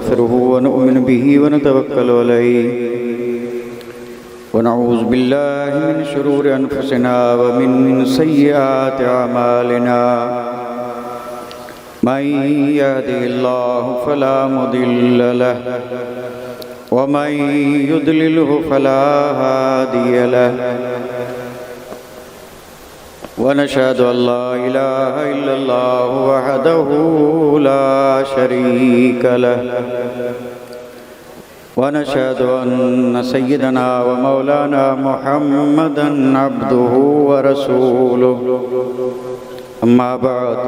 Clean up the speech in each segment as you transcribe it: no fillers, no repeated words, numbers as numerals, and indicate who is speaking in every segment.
Speaker 1: ونستغفره ونؤمن به ونتوكل عليه ونعوذ بالله من شرور أنفسنا ومن سيئات أعمالنا من يهده الله فلا مضل له ومن يضلله فلا هادي له ونشهد أن لا إله إلا الله وحده لا شريك له ونشهد أن سيدنا ومولانا محمدا عبده ورسوله أما بعد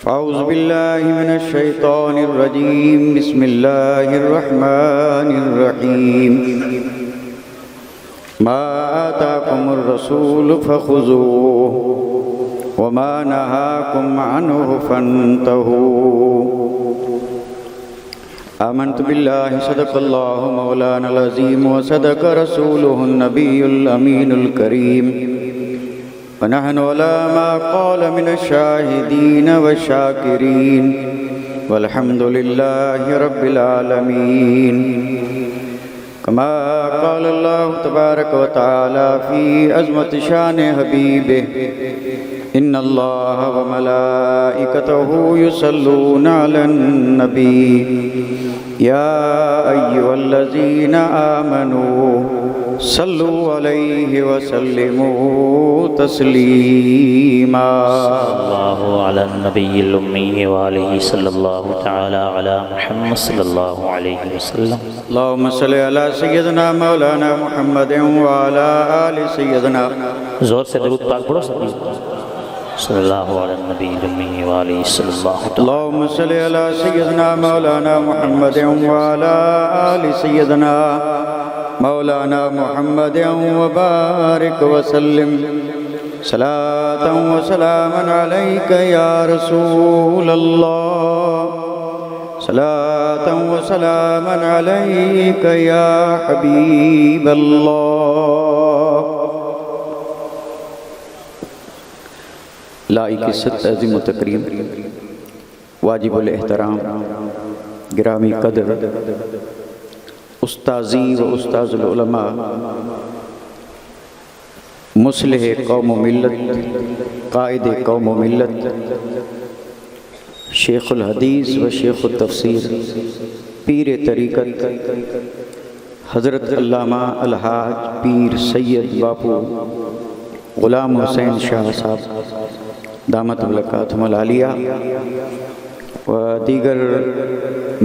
Speaker 1: فأعوذ بالله من الشيطان الرجيم بسم الله الرحمن الرحيم ما آتاكم الرسول فخذوه وما نهاكم عنه فانتهوا آمنت بالله صدق الله مولانا العظيم وصدق رسوله النبي الأمين الكريم ونحن على ما قال من الشاهدين والشاكرين والحمد لله رب العالمين كما قال الله تبارك وتعالى في عظمة شان حبيبه إن الله وملائكته يصلون على النبي يا أيها الذين آمنوا صلوا عليه وسلموا تسليما
Speaker 2: صلى الله على النبي الأمي وآله صلى الله تعالى على محمد صلى الله عليه وسلم
Speaker 1: اللهم صل على سيدنا مولانا محمد وعلى آل سيدنا
Speaker 2: زور سے درود پاک پڑھو صلی اللہ علیہ النبی الأمي وآله صلی اللہ تعالی
Speaker 1: اللهم صل على سيدنا مولانا محمد وعلى آل سيدنا مولانا محمد وبارك وسلم صلاة وسلاما عليك يا رسول الله صلاة وسلاما عليك يا حبيب الله لائق ست عظیم و تکریم واجب الاحترام گرامی قدر استاذی و استاذ العلماء مصلح قوم و ملت قائد قوم و ملت شیخ الحدیث و شیخ التفسیر پیر طریقت حضرت علامہ الحاج پیر سید باپو غلام حسین شاہ صاحب دامت برکاتہم العالیہ و دیگر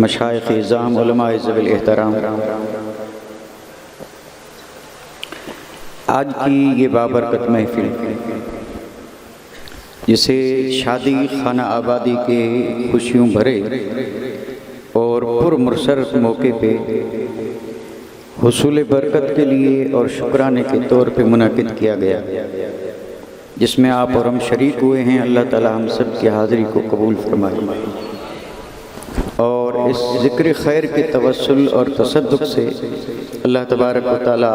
Speaker 1: مشائخ اعظام علماء ذوی الاحترام، آج کی یہ بابرکت محفل جسے شادی خانہ آبادی کے خوشیوں بھرے اور پرمسرت موقع پہ حصول برکت کے لیے اور شکرانے کے طور پہ منعقد کیا گیا، جس میں آپ اور ہم شریک ہوئے ہیں۔ اللہ تعالی ہم سب کی حاضری کو قبول فرمائے اور اس ذکر خیر کے توسل اور تصدق سے اللہ تبارک و تعالی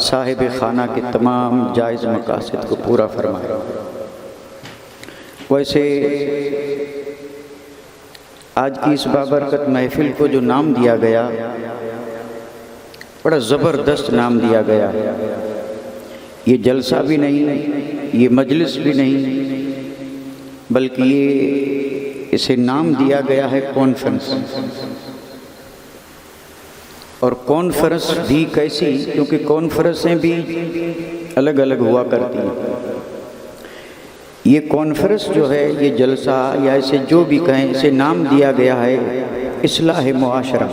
Speaker 1: صاحب خانہ کے تمام جائز مقاصد کو پورا فرمائے۔ ویسے آج کی اس بابرکت محفل کو جو نام دیا گیا، بڑا زبردست نام دیا گیا۔ یہ جلسہ بھی نہیں، یہ مجلس بھی نہیں، بلکہ یہ اسے نام دیا گیا ہے کانفرنس۔ اور کانفرنس بھی کیسی، کیونکہ کانفرنسیں بھی الگ الگ ہوا کرتی ہیں۔ یہ کانفرنس جو ہے، یہ جلسہ یا اسے جو بھی کہیں، اسے نام دیا گیا ہے اصلاح معاشرہ۔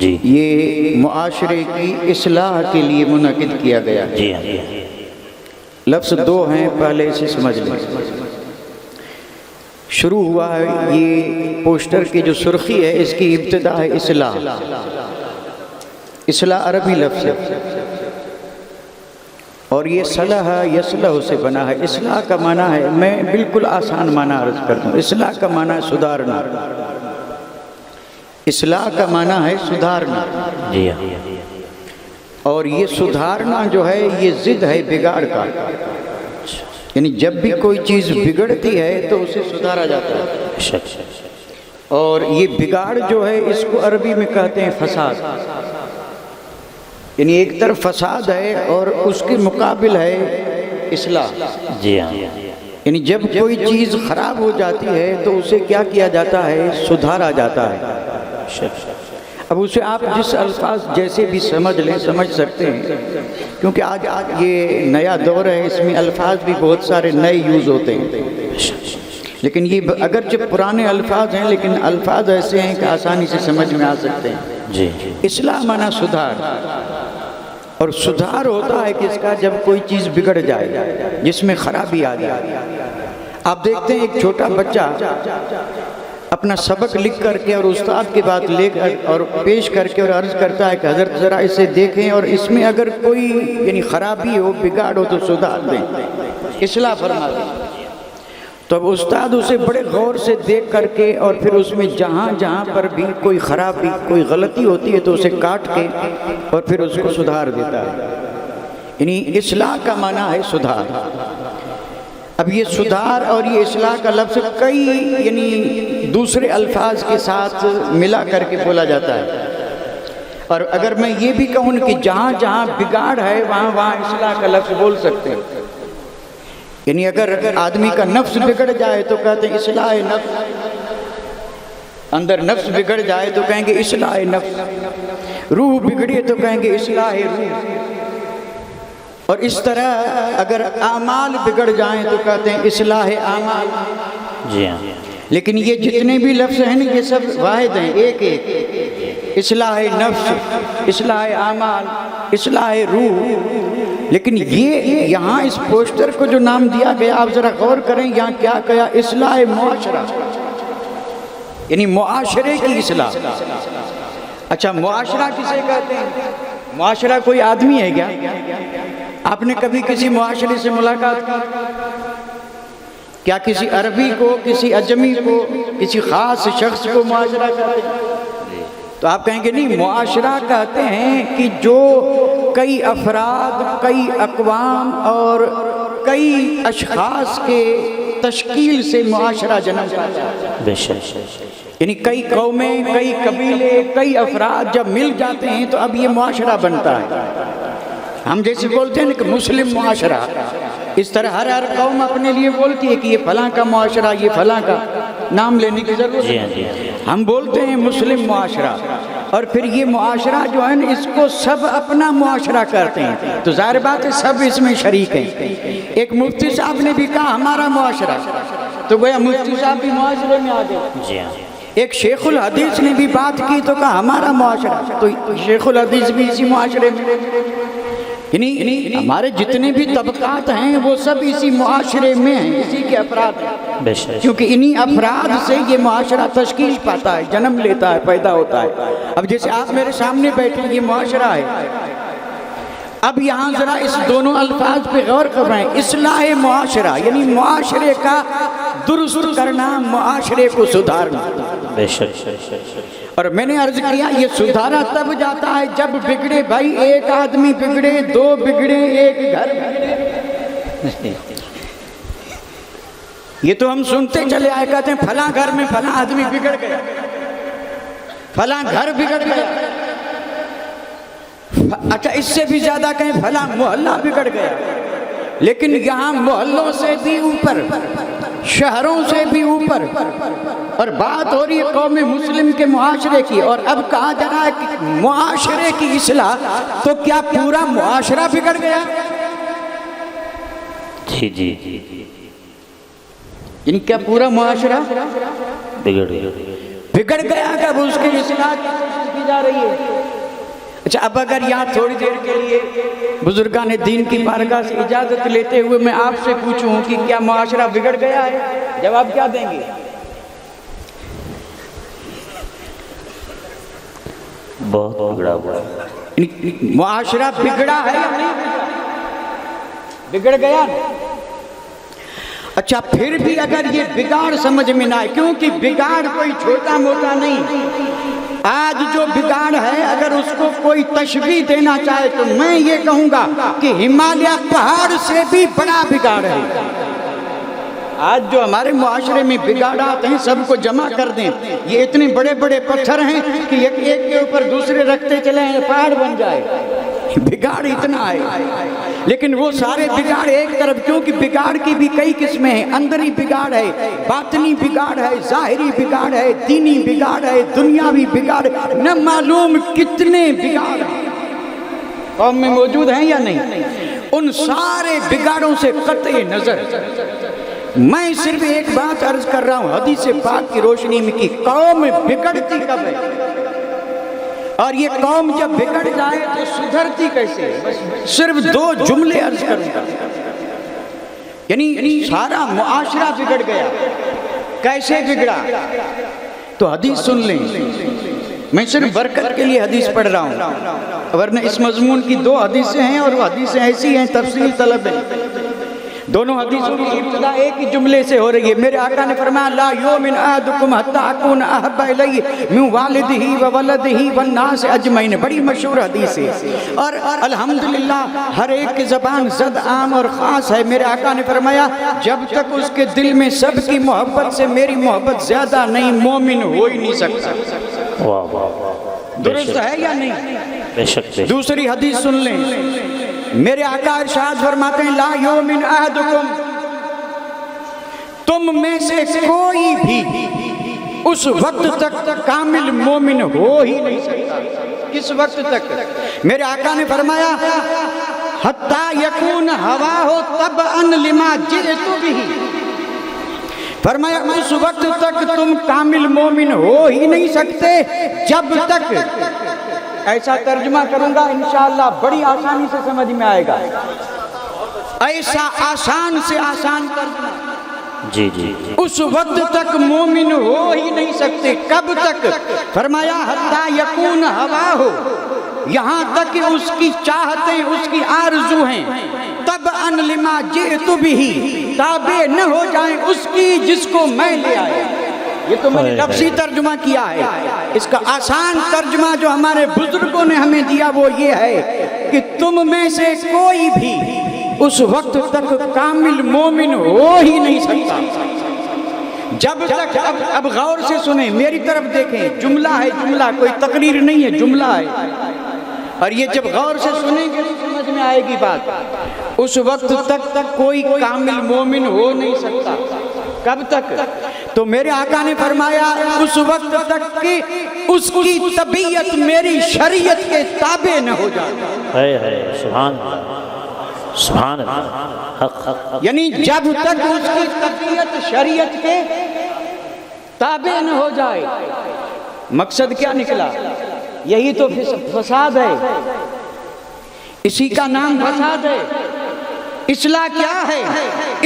Speaker 2: جی
Speaker 1: یہ معاشرے کی اصلاح کے لیے منعقد کیا گیا ہے۔
Speaker 2: جی
Speaker 1: لفظ دو ہیں، پہلے اسے سمجھ لیں۔ شروع ہوا ہے یہ پوسٹر کی جو سرخی ہے، اس کی ابتدا ہے اصلاح۔ اصلاح عربی لفظ ہے اور یہ صلح یصلح سے بنا ہے۔ اصلاح کا معنی ہے، میں بالکل آسان معنی عرض کرتا ہوں، اصلاح کا معنی ہے سدھارنا۔ اصلاح کا معنی ہے سدھارنا،
Speaker 2: جی
Speaker 1: اور یہ سدھارنا جو ہے یہ ضد ہے بگاڑ کا، یعنی جب بھی کوئی چیز بگڑتی ہے تو اسے سدھارا جاتا ہے۔ اور یہ بگاڑ جو ہے اس کو عربی میں کہتے ہیں فساد، یعنی ایک طرف فساد ہے اور اس کے مقابل ہے اصلاح۔
Speaker 2: جی ہاں،
Speaker 1: یعنی جب کوئی چیز خراب ہو جاتی ہے تو اسے کیا کیا جاتا ہے؟ سدھارا جاتا ہے۔ اب اسے آپ جس الفاظ جیسے بھی سمجھ لیں سمجھ سکتے ہیں، کیونکہ آج یہ نیا دور ہے، اس میں الفاظ بھی بہت سارے نئے یوز ہوتے ہیں، لیکن یہ اگرچہ پرانے الفاظ ہیں لیکن الفاظ ایسے ہیں کہ آسانی سے سمجھ میں آ سکتے ہیں۔
Speaker 2: جی،
Speaker 1: اصلاح معنی سدھار، اور سدھار ہوتا ہے کس کا؟ جب کوئی چیز بگڑ جائے، جس میں خرابی آ جائے۔ آپ دیکھتے ہیں ایک چھوٹا بچہ اپنا سبق لکھ کر کے اور استاد کے بات لے کر اور پیش کر کے اور عرض کرتا ہے کہ حضرت ذرا اسے دیکھیں اور اس میں اگر کوئی یعنی خرابی ہو، بگاڑ ہو تو سدھار دیں، اصلاح فرما دیں۔ تو اب استاد اسے بڑے غور سے دیکھ کر کے اور پھر اس میں جہاں جہاں پر بھی کوئی خرابی، کوئی غلطی ہوتی ہے تو اسے کاٹ کے اور پھر اس کو سدھار دیتا ہے۔ یعنی اصلاح کا معنی ہے سدھار۔ اب یہ سدھار اور یہ اصلاح کا لفظ کئی یعنی دوسرے الفاظ کے ساتھ ملا کر کے بولا جاتا ہے، اور اگر میں یہ بھی کہوں کہ جہاں جہاں بگاڑ ہے وہاں وہاں اصلاح کا لفظ بول سکتے ہیں۔ یعنی اگر آدمی کا نفس بگڑ جائے تو کہتے ہیں اصلاح نفس، اندر نفس بگڑ جائے تو کہیں گے اصلاح نفس، روح بگڑے تو کہیں گے اصلاح روح، اور اس طرح اگر اعمال بگڑ جائیں تو کہتے ہیں اصلاح اعمال۔
Speaker 2: جی ہاں،
Speaker 1: لیکن یہ جتنے بھی لفظ ہیں یہ سب واحد ہیں، ایک ایک، اصلاح نفس، اصلاح اعمال، اصلاح روح۔ لیکن یہ یہاں اس پوسٹر کو جو نام دیا گیا آپ ذرا غور کریں، یہاں کیا کہا؟ اصلاح معاشرہ، یعنی معاشرے کی اصلاح۔ اچھا، معاشرہ کسے کہتے ہیں؟ معاشرہ کوئی آدمی ہے کیا؟ آپ نے کبھی کسی معاشرے سے ملاقات کی؟ کیا کسی عربی کو، کسی عجمی کو، کسی خاص شخص کو معاشرہ کہتے ہیں؟ تو آپ کہیں گے نہیں، معاشرہ کہتے ہیں کہ جو کئی افراد، کئی اقوام اور کئی اشخاص کے تشکیل سے معاشرہ جنم پاتا ہے۔
Speaker 2: بے شک،
Speaker 1: یعنی کئی قومیں، کئی قبیلے، کئی افراد جب مل جاتے ہیں تو اب یہ معاشرہ بنتا ہے۔ ہم جیسے بولتے ہیں کہ مسلم معاشرہ، اس طرح ہر قوم اپنے لیے بولتی ہے کہ یہ فلاں کا معاشرہ، یہ فلاں کا، نام لینے کی ضرورت ہے۔ ہم بولتے ہیں مسلم معاشرہ، اور پھر یہ معاشرہ جو ہے نا اس کو سب اپنا معاشرہ کرتے ہیں، تو ظاہر بات ہے سب اس میں شریک ہیں۔ ایک مفتی صاحب نے بھی کہا ہمارا معاشرہ، تو گویا مفتی صاحب بھی معاشرے میں آ گئے۔
Speaker 2: جی ہاں،
Speaker 1: ایک شیخ الحدیث نے بھی بات کی تو کہا ہمارا معاشرہ، تو شیخ الحدیث بھی اسی معاشرے میں۔ یعنی ہمارے جتنے بھی طبقات ہیں وہ سب اسی معاشرے میں ہیں، اسی کے افراد ہیں،
Speaker 2: بے شک،
Speaker 1: کیونکہ انہی افراد سے یہ معاشرہ تشکیل پاتا ہے، جنم لیتا ہے، پیدا ہوتا ہے۔ اب جیسے آپ میرے سامنے بیٹھے، یہ معاشرہ ہے۔ اب یہاں ذرا اس دونوں الفاظ پہ غور کر رہے ہیں، اصلاح معاشرہ یعنی معاشرے کا درست کرنا، معاشرے کو سدھارنا۔
Speaker 2: بے شک،
Speaker 1: اور میں نے عرض کیا یہ سدھارا تب جاتا ہے جب بگڑے، بھائی ایک آدمی بگڑے، دو بگڑے، ایک گھر بگڑے۔ یہ تو ہم سنتے چلے آئے، کہتے ہیں فلاں گھر میں فلاں آدمی بگڑ گیا، فلاں گھر بگڑ گیا۔ اچھا، اس سے بھی زیادہ کہیں فلاں محلہ بگڑ گیا۔ لیکن یہاں محلوں سے بھی اوپر، شہروں سے بھی اوپر، اور بات ہو رہی ہے قوم مسلم کے معاشرے کی، اور اب کہا جا رہا ہے کہ معاشرے کی اصلاح، تو کیا پورا معاشرہ بگڑ گیا؟
Speaker 2: جی جی،
Speaker 1: یعنی کیا پورا معاشرہ
Speaker 2: بگڑ گیا؟
Speaker 1: بگڑ گیا کہ اب اس کی اصلاح کی جا رہی ہے؟ اچھا، اب اگر یہاں تھوڑی دیر کے لیے بزرگان دین کی بارگاہ سے اجازت لیتے ہوئے میں آپ سے پوچھوں کہ کیا معاشرہ بگڑ گیا ہے، جواب کیا دیں گے؟
Speaker 2: بہت بگڑا ہوا ہے۔
Speaker 1: معاشرہ بگڑا ہے یا نہیں بگڑ گیا؟ اچھا، پھر بھی اگر یہ بگاڑ سمجھ میں نہ آئے، کیونکہ بگاڑ کوئی چھوٹا موٹا نہیں، آج جو بگاڑ ہے اگر اس کو کوئی تشبیہ دینا چاہے تو میں یہ کہوں گا کہ ہمالیہ پہاڑ سے بھی بڑا بگاڑ ہے۔ آج جو ہمارے معاشرے میں بگاڑات ہیں سب کو جمع کر دیں، یہ اتنے بڑے بڑے پتھر ہیں کہ ایک کے اوپر دوسرے رکھتے چلے ہیں پہاڑ بن جائے، بگاڑ اتنا ہے۔ لیکن وہ سارے بگاڑ ایک طرف، کیونکہ بگاڑ کی بھی کئی قسمیں ہیں، اندری بگاڑ ہے، باطنی بگاڑ ہے، ظاہری بگاڑ ہے، دینی بگاڑ ہے، دنیاوی بگاڑ، نہ معلوم کتنے بگاڑ قوم میں موجود ہیں یا نہیں۔ ان سارے بگاڑوں سے قطع نظر میں صرف ایک بات عرض کر رہا ہوں، حدیث پاک کی روشنی میں کہ قوم بگڑتی کب ہے اور یہ قوم جب بگڑ جائے تو سدھرتی کیسے، صرف دو جملے عرض کروں گا۔ یعنی سارا معاشرہ بگڑ گیا، کیسے بگڑا تو حدیث سن لیں، میں صرف برکت کے لیے حدیث پڑھ رہا ہوں، ورنہ اس مضمون کی دو حدیثیں ہیں اور وہ حدیثیں ایسی ہیں تفصیل طلب ہے۔ دونوں حدیثوں کی ابتدا ایک ہی جملے سے ہو رہی ہے۔ میرے آقا نے فرمایا لا یؤمن احدکم حتی اکون احب الیہ من والدہ وولدہ والناس اجمعین، بڑی مشہور حدیث ہے اور الحمدللہ ہر ایک کی زبان زد عام اور خاص ہے۔ میرے آقا نے فرمایا جب تک اس کے دل میں سب کی محبت سے میری محبت زیادہ نہیں، مومن ہو ہی نہیں سکتا۔
Speaker 2: واہ واہ واہ،
Speaker 1: درست ہے یا نہیں؟
Speaker 2: بے شک۔
Speaker 1: دوسری حدیث سن لیں، میرے آقا ارشاد فرماتے ہیں لا یؤمن احدکم، تم میں سے کوئی بھی اس وقت تک کامل مومن ہو ہی نہیں سکتا۔ کس وقت تک؟ میرے آقا نے فرمایا حتی یکون ہواہ تبعا لما جئت بہ، فرمایا اس وقت تک تم کامل مومن ہو ہی نہیں سکتے جب تک، ایسا ترجمہ کروں گا انشاءاللہ بڑی آسانی سے سمجھ میں آئے گا، ایسا آسان سے آسان ترجمہ،
Speaker 2: جی جی
Speaker 1: اس وقت تک مومن ہو ہی نہیں سکتے۔ کب تک؟ فرمایا حتی یکون ہواہ، یہاں تک کہ اس کی چاہتیں، اس کی آرزو ہیں، تبعا لما جئت بہ، تابع نہ ہو جائیں اس کی جس کو میں لے آیا۔ یہ تو میں نے لفظی ترجمہ کیا ہے، اس کا آسان ترجمہ جو ہمارے بزرگوں نے ہمیں دیا وہ یہ ہے کہ تم میں سے کوئی بھی اس وقت تک کامل مومن ہو ہی نہیں سکتا جب تک، اب غور سے سنیں، میری طرف دیکھیں، جملہ ہے، جملہ کوئی تقریر نہیں ہے، جملہ ہے، اور یہ جب غور سے سنیں گے سمجھ میں آئے گی بات۔ اس وقت تک کوئی کامل مومن ہو نہیں سکتا، کب تک؟ تو میرے آقا نے فرمایا اس وقت تک کہ اس کی طبیعت میری شریعت کے تابع نہ ہو جائے۔
Speaker 2: سبحان اللہ، سبحان اللہ،
Speaker 1: یعنی جب تک اس کی طبیعت شریعت کے تابع نہ ہو جائے۔ مقصد کیا نکلا؟ یہی تو فساد ہے، اسی کا نام فساد ہے۔ اصلاح کیا ہے؟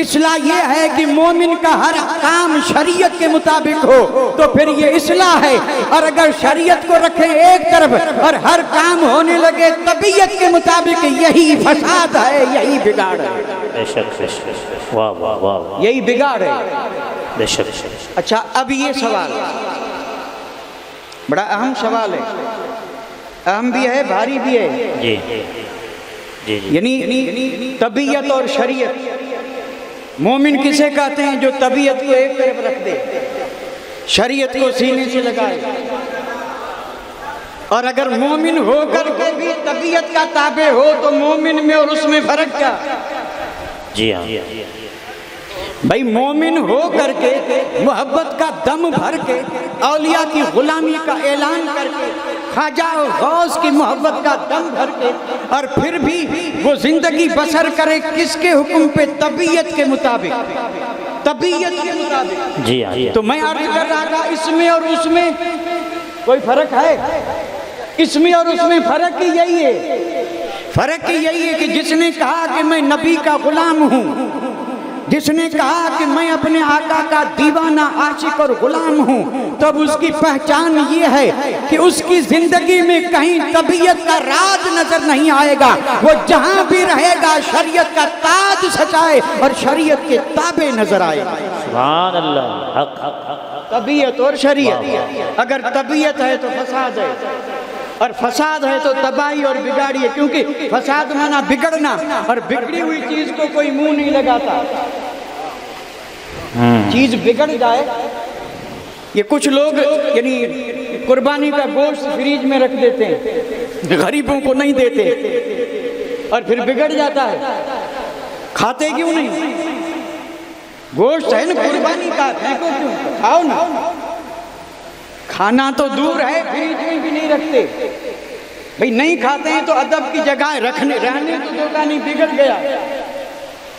Speaker 1: اصلاح یہ ہے کہ مومن کا ہر کام شریعت کے مطابق ہو تو پھر یہ اصلاح ہے، اور اگر شریعت کو رکھیں ایک طرف اور ہر کام ہونے لگے طبیعت کے مطابق، یہی فساد ہے، یہی بگاڑ ہے۔
Speaker 2: بے شک بے شک، واہ واہ واہ،
Speaker 1: یہی بگاڑ ہے،
Speaker 2: بے شک۔
Speaker 1: اچھا اب یہ سوال بڑا اہم سوال ہے، اہم بھی ہے بھاری بھی ہے،
Speaker 2: جی جی جی،
Speaker 1: یعنی طبیعت اور شریعت۔ مومن کسے کہتے ہیں؟ جو طبیعت کو ایک طرف رکھ دے، شریعت کو سینے سے لگائے، اور اگر مومن ہو کر کے بھی طبیعت کا تابع ہو تو مومن میں اور اس میں فرق کیا؟
Speaker 2: جی ہاں،
Speaker 1: بھائی مومن ہو کر کے محبت کا دم بھر کے، اولیاء کی غلامی کا اعلان کر کے، خواجہ و غوث کی محبت کا دم بھر کے، اور پھر بھی وہ زندگی بسر کرے کس کے حکم پہ؟ طبیعت کے مطابق، طبیعت کے مطابق۔
Speaker 2: جی ہاں،
Speaker 1: تو میں عرض کر رہا تھا اس میں اور اس میں کوئی فرق ہے؟ اس میں اور اس میں فرق ہی یہی ہے، فرق ہی یہی ہے کہ جس نے کہا کہ میں نبی کا غلام ہوں، جس نے کہا کہ میں اپنے آقا کا دیوانہ عاشق اور غلام ہوں، تب اس کی پہچان یہ ہے کہ اس کی زندگی میں کہیں طبیعت کا راج نظر نہیں آئے گا، وہ جہاں بھی رہے گا شریعت کا تاج سجائے اور شریعت کے تابع نظر آئے گا۔
Speaker 2: سبحان اللہ، حق حق حق،
Speaker 1: طبیعت اور شریعت، اگر طبیعت ہے تو فساد ہے، اور فساد ہے تو تباہی اور بگاڑی ہے، کیونکہ فساد مانا بگڑنا، اور بگڑی ہوئی چیز کو کوئی منہ نہیں لگاتا۔ چیز بگڑ جائے. یہ کچھ لوگ یعنی قربانی کا گوشت فریج میں رکھ دیتے ہیں، غریبوں کو نہیں دیتے، اور پھر بگڑ جاتا ہے. کھاتے کیوں نہیں؟ گوشت ہے نا قربانی کا، پھینکو کیوں؟ کھاؤ نا. کھانا تو دور ہے، فریج میں بھی نہیں رکھتے. بھئی نہیں کھاتے ہیں تو ادب کی جگہ رہنے تو جگہ نہیں،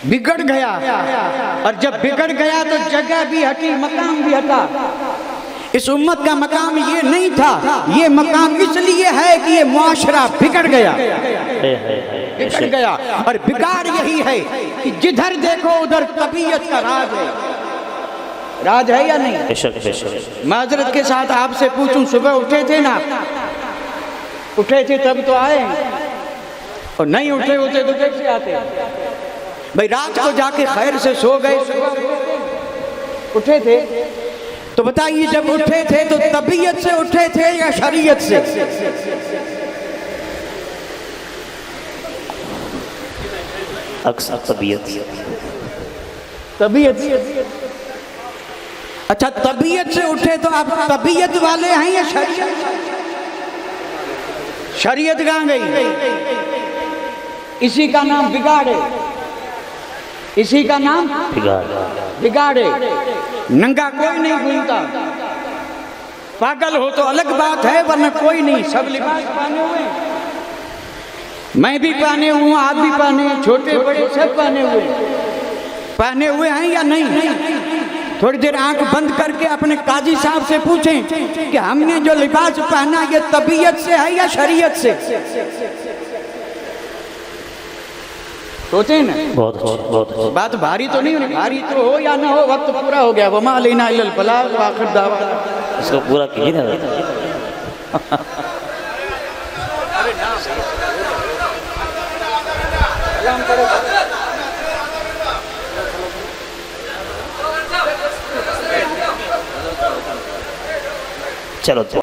Speaker 1: بگڑ گیا. اور جب بگڑ گیا تو جگہ بھی ہٹی، مقام بھی ہٹا. اس امت کا مقام یہ نہیں تھا، یہ مقام اس لیے ہے کہ یہ معاشرہ بگڑ گیا. اور بگاڑ یہی ہے کہ جدھر دیکھو ادھر طبیعت کا راج ہے یا نہیں؟ معذرت کے ساتھ آپ سے پوچھوں، صبح اٹھے تھے نا؟ اٹھے تھے تب تو آئے ہیں، اور نہیں اٹھے ہوتے تو کیسے آتے؟ بھئی رات کو جا کے خیر سے سو گئے، اٹھے تھے تو بتائیے جب اٹھے تھے تو طبیعت سے اٹھے تھے یا شریعت سے؟
Speaker 2: اکثر طبیعت.
Speaker 1: اچھا طبیعت سے اٹھے تو آپ طبیعت والے ہیں یا شریعت؟ شریعت کہاں گئی؟ اسی کا نام بگاڑ ہے، اسی کا نام بگاڑ ہے. ننگا کوئی نہیں گھومتا، پاگل ہو تو الگ بات ہے، ورنہ کوئی نہیں. سب لباس پہنے ہوئے، میں بھی پہنے ہوں، آپ بھی پہنے ہیں، چھوٹے بڑے سب پہنے ہوئے ہیں یا نہیں؟ تھوڑی دیر آنکھ بند کر کے اپنے قاضی صاحب سے پوچھیں کہ ہم نے جو لباس پہنا یہ طبیعت سے ہے یا شریعت سے؟ سوچیں نا.
Speaker 2: بہت
Speaker 1: بات بھاری تو نہیں ہونی، بھاری تو ہو یا نہ ہو، وقت پورا ہو گیا. وَمَا عَلَيْنَا إِلَّا الْبَلَاغُ وَآخِرُ دَعْوَانَا.
Speaker 2: اس کو پورا کیجیے نا. چلو